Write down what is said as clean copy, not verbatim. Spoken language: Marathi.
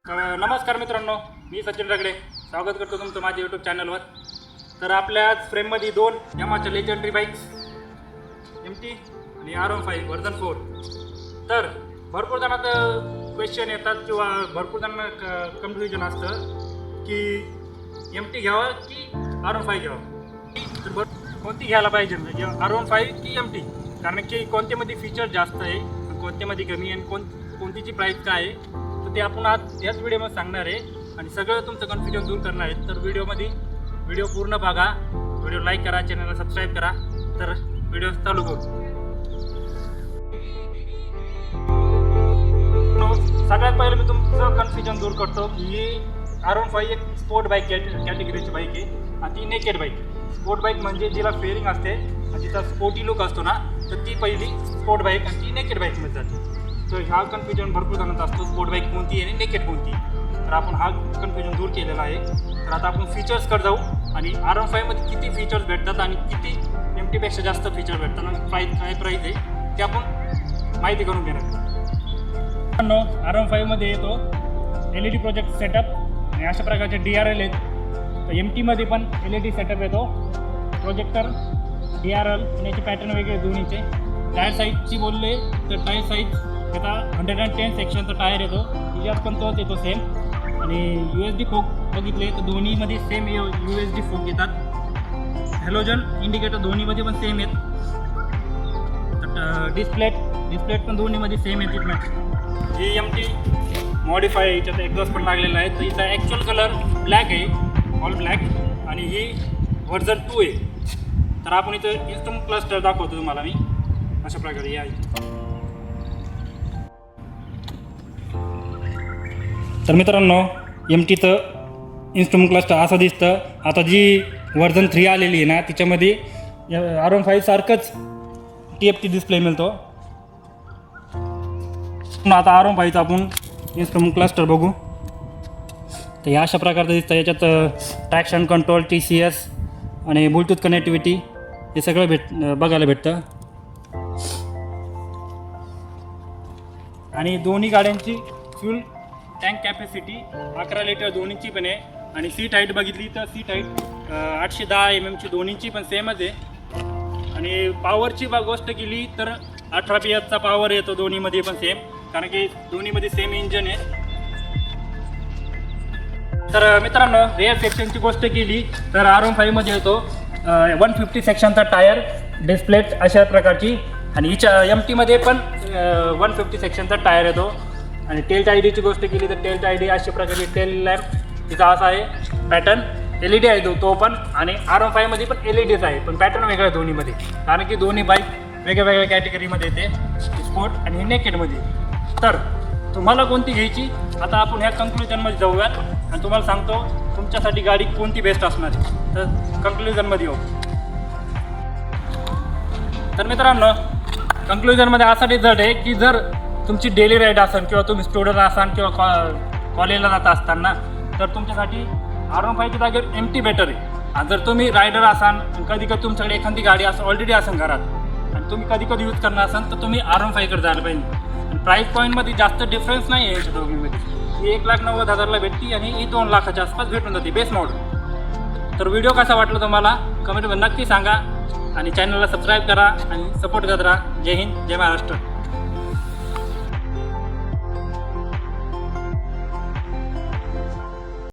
नमस्कार मित्रांनो, मी सचिन रगडे स्वागत करतो तुमचं माझ्या यूट्यूब चॅनलवर. तर आपल्या फ्रेममध्ये दोन यामाच्या लेजंडरी बाईक्स MT आणि R15 व्हर्जन 4. तर भरपूर जणांना क्वेश्चन येतात किंवा भरपूर जणांना कन्फ्युजन असतं की MT घ्यावं की R15 घ्यावं. तर कोणती घ्यायला पाहिजे, म्हणजे R15 की MT, कारण की कोणत्यामध्ये फीचर जास्त आहे, कोणत्यामध्ये कमी आणि कोणतीची प्राईस काय आहे, तर ते आपण आज याच व्हिडिओमध्ये सांगणार आहे आणि सगळं तुमचं कन्फ्युजन दूर करणार आहे. तर व्हिडिओ पूर्ण बघा, व्हिडिओ लाईक करा, चॅनलला सबस्क्राईब करा. तर व्हिडिओ चालू करू. सगळ्यात पहिलं मी तुमचं कन्फ्युजन दूर करतो की R15 एक स्पोर्ट बाईक कॅटेगरीची बाईक आहे आणि ती नेकेड बाईक. स्पोर्ट बाईक म्हणजे जिला फेअरिंग असते आणि जिचा स्पोर्टी लुक असतो ना, तर ती पहिली स्पोर्ट बाईक आणि ती नेकेड बाईकमध्ये जाते. तर हा कन्फ्युजन भरपूर जणांचा असतो, स्पोर्ट बाईक कोणती आणि नेकेड कोणती. तर आपण हा कन्फ्युजन दूर केलेला आहे. तर आता आपण फीचर्सकडे जाऊ आणि R15मध्ये किती फीचर्स भेटतात आणि किती MTपेक्षा जास्त फीचर भेटतात आणि काय प्राईस आहे ते आपण माहिती करून घेणार. R15मध्ये येतो LED प्रोजेक्ट सेटअप आणि अशा प्रकारचे DRL आहेत. तर MTमध्ये पण LED सेटअप येतो, प्रोजेक्टर, DRL आणि याचे पॅटर्न वेगळे दोन्हीचे. टायर साईजची बोलले तर टायर साईज त्याचा 110 सेक्शनचा टायर येतो, याच्यात पण तोच येतो सेम. आणि USD फोक बघितले तर दोन्हीमध्ये सेम USD फोक येतात. हॅलोजन इंडिकेटर दोन्हीमध्ये पण सेम आहेत. तर डिस्प्ले पण दोन्हीमध्ये सेम येतात. ही MT मॉडिफाय याच्यात एक्झॉस्ट पण लागलेला आहे. तर हिचा ॲक्च्युअल कलर ब्लॅक आहे, ऑल ब्लॅक, आणि ही व्हर्जन 2 आहे. तर आपण इथं इन्स्ट्रुमेंट क्लस्टर दाखवतो तुम्हाला मी अशा प्रकारे. या तर मित्रांनो, MTचं इन्स्ट्रुमेंट क्लस्टर असं दिसतं. आता जी व्हर्जन 3 आलेली आहे ना, तिच्यामध्ये R15 सारखंच TFT डिस्प्ले मिळतो. आता R15चं आपण इन्स्ट्रुमेंट क्लस्टर बघू. तर या अशा प्रकारचं दिसतं. याच्यात ट्रॅक्शन कंट्रोल, TCS आणि ब्लूटूथ कनेक्टिव्हिटी हे सगळं बघायला भेटतं. आणि दोन्ही गाड्यांची फ्यूल टँक कॅपॅसिटी 11 लिटर दोन्हीची पण आहे. आणि सीट हाईट बघितली तर सीट हाईट 810 mm दोन्हीची पण सेमच आहे. आणि पॉवरची गोष्ट केली तर 18 PS पॉवर येतो दोन्हीमध्ये पण सेम, कारण की दोन्हीमध्ये सेम इंजन आहे. तर मित्रांनो, रेअर सेक्शनची गोष्ट केली तर R15मध्ये येतो 150 सेक्शनचा टायर, डिस्प्ले अशा प्रकारची. आणि हिच्या MTमध्ये पण 150 सेक्शनचा टायर येतो. आणि टेल टायडीची गोष्ट केली तर टेल टायडी अशा प्रकारची टेल लॅम्प तिचा असा आहे पॅटर्न. LED आहे तो पण. आणि R15मध्ये पण LEDच आहे, पण पॅटर्न वेगळा आहे दोन्हीमध्ये, कारण की दोन्ही बाईक वेगळ्या कॅटेगरीमध्ये येते, स्पोर्ट आणि नेकेडमध्ये. तर तुम्हाला कोणती घ्यायची, आता आपण ह्या कन्क्लुजनमध्ये जाऊयात आणि तुम्हाला सांगतो तुमच्यासाठी गाडी कोणती बेस्ट असणार आहे. तर कन्क्लुजनमध्ये येऊ. तर मित्रांनो, कन्क्लुजनमध्ये असा रिझल्ट आहे की जर तुमची डेली राईड असेल किंवा तुम्ही स्टुडंट असाल किंवा कॉलेजला जात असताना, तर तुमच्यासाठी R15च्या जागेवर MT बेटर आहे. आणि जर तुम्ही रायडर असाल, कधी तुमच्याकडे एखादी गाडी असं ऑलरेडी असेल घरात आणि तुम्ही कधी यूज करणार असाल, तर तुम्ही R15कडे जायला पाहिजे. आणि प्राईस पॉईंटमध्ये जास्त डिफरन्स नाही आहे याच्या दोघीमध्ये. ही 1,90,000ला भेटते आणि ही 2 लाखाच्या आसपास भेटून जाते बेस मॉडेल. तर व्हिडिओ कसा वाटला तुम्हाला कमेंटमध्ये नक्की सांगा आणि चॅनलला सबस्क्राईब करा आणि सपोर्ट करत राहा. जय हिंद, जय महाराष्ट्र.